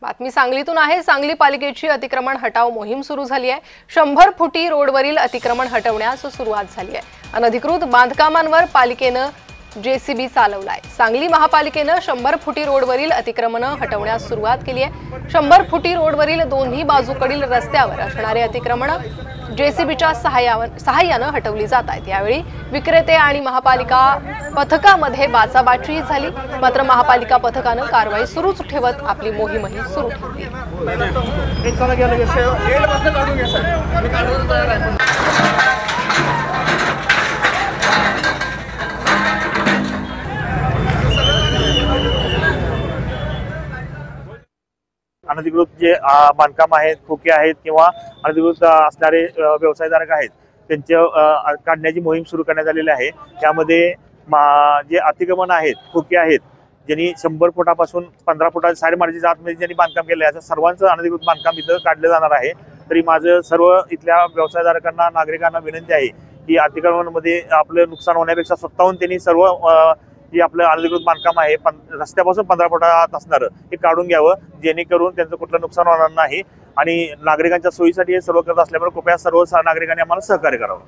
बातमी सांगलीतून आहे। सांगली पालिकेची अतिक्रमण हटाव मोहीम सुरू झाली आहे। 100 फुटी रोडवरील अतिक्रमण हटवण्यास सुरुवात झाली आहे। अनधिकृत बांधकामांवर पालिकेने जेसीबी चालवलाय। सांगली महापालिकेने 100 फुटी रोडवरील अतिक्रमण हटवण्यास सुरुवात केली आहे। 100 फुटी रोडवरील दोन्ही बाजूकडील रस्त्यावर असणारे अतिक्रमण जेसीबीच्या सहाय्याने हटवली जात आहेत। यावेळी विक्रेते आणि महापालिका पथकामध्ये बाचाबाची झाली, मात्र महापालिका पथकाने कारवाई सुरूच ठेवत आपली मोहीमही सुरू ठेवली। अनधिकृत जे बांधकाम आहेत, खोके आहेत किंवा अनधिकृत असणारे व्यवसायधारक आहेत त्यांचे काढण्याची मोहीम सुरू करण्यात आलेली आहे। त्यामध्ये जे अतिक्रमण आहेत, खोके आहेत, ज्यांनी 100 फुटापासून 15 फुटा साईड मार्जिनच्या आतमध्ये ज्यांनी बांधकाम केले आहे, सर्वांचं अनधिकृत बांधकाम इथं काढलं जाणार आहे। तरी माझं सर्व इथल्या व्यवसायधारकांना, नागरिकांना विनंती आहे की अतिक्रमणामध्ये आपलं नुकसान होण्यापेक्षा स्वतःहून त्यांनी सर्व जे आपलं अनधिकृत बांधकाम आहे रस्त्यापासून 15 फुटात असणारं हे काढून घ्यावं, जेणेकरून त्यांचं कुठलं नुकसान होणार नाही आणि नागरिकांच्या सोयीसाठी हे सर्व करत असल्यामुळे कृपया सर्व नागरिकांनी आम्हाला सहकार्य करावं।